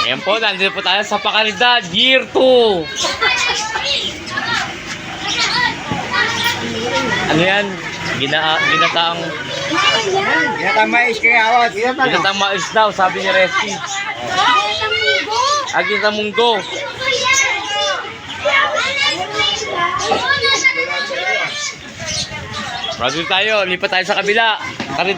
Ayan po, nandito po tayo sa Pakaridad, Year 2. Ano yan? Ginataang mais kaya awat. ginataang mais daw, sabi ni Resky. Ginataang munggo. Maraming tayo, lipat tayo sa kabila. Tayo.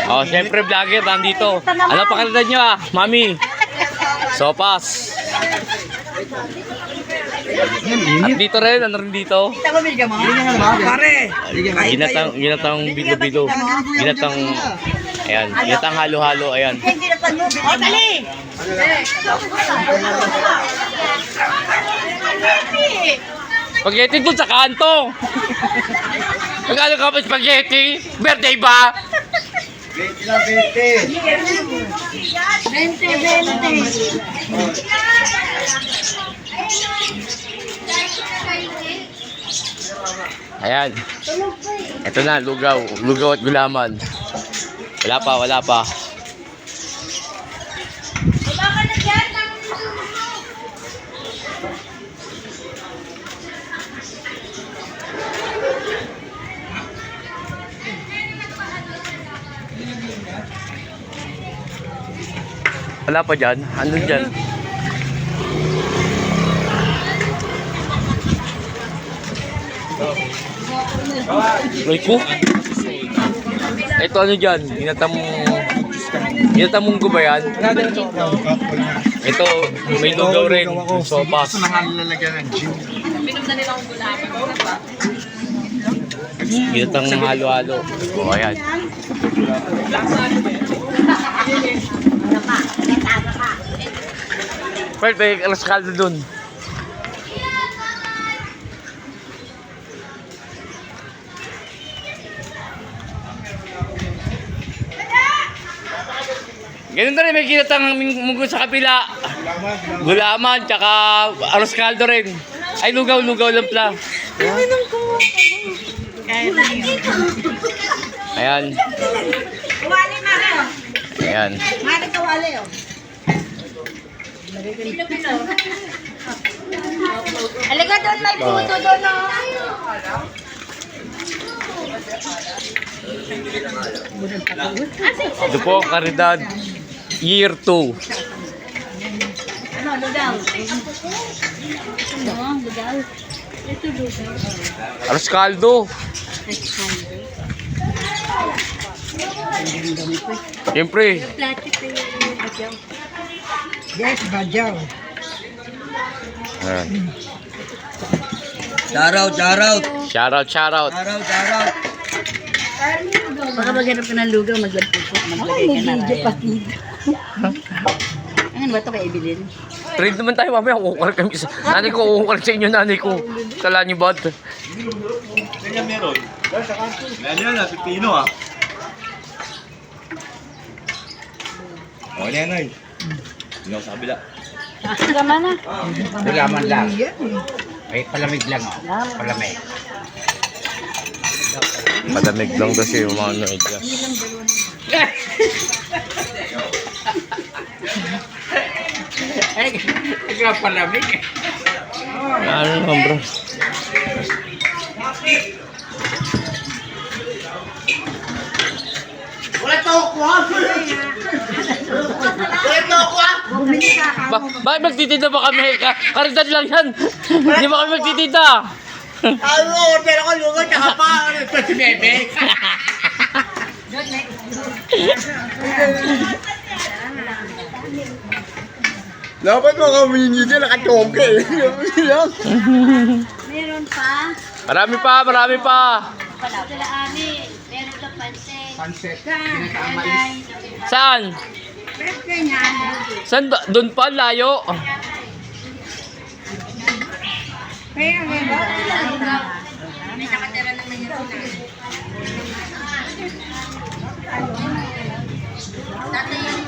Oh, siyempre vlogger, nandito. Ano Pakaridad nyo mami? Sopas. At dito rin, ano rin dito? Pare. Ginatang bilo-bilo. Ginatang, ayan, ginatang halo-halo, ayan. Spaghetti dun sa kanto. Magkano ka ba spaghetti? Birthday ba? 20 na 20. 20. Ayan. Ito na, lugaw. Lugaw at gulaman. Wala pa, wala pa. Wala pa dyan? Andun dyan? Ay ko? Ito ano dyan? Ginatang munggo ba yan? Ito, may lugaw rin. Sopas. Gusto na lalagyan ng gin. Ginatang halo-halo. O, ayan. Pwede, may alas kaldo dun. Ganun na rin, may ginatang munggo sa kapila. Gulaman, tsaka aros kaldo rin. Ay, lugaw lang pala. Ayan. Wali mara. Ayan. Mara ka wali oh. Halika doon, may puto doon oh. Ito po, Pakaridad, Year 2. Ano, lugaw? Ano, lugaw? Ito lugaw. Aros kaldo. Siyempre. Plato pa yung bagyaw. Yes, badyaw. Ayan. Shoutout. Shoutout. Shoutout. Baka maghanap ka ng lugaw, maglagay ka na raya. Ano ba ito kay Evelyn? Trade naman tayo mamaya. Ukukar kami. Nanay ko, ukukar sa inyo, nanay ko. Kala niyo ba? Ganyan meron. Ganyan na, pipino O, yan ay. Hindi ako sa kabila. Tama na. Gulaman lang. Ay, palamig lang Palamig. Malamig lang kasi yung mga nood. Ay, palamig. Ano naman bro? Bakit magtitinda ba kami? Karidad lang yan. Hindi ba kami magtitinda? Ano, order ako lugaw, tsaka pa. Ito si Bebe. Dapat mga mini dyan, nakachongke eh. Meron pa. Marami pa. Sila Ani. Meron ka pansit. Pansit. Saan? Birthday niya. Saan ba? Doon pa, layo. May nakatira naman yun sila. Tatay yung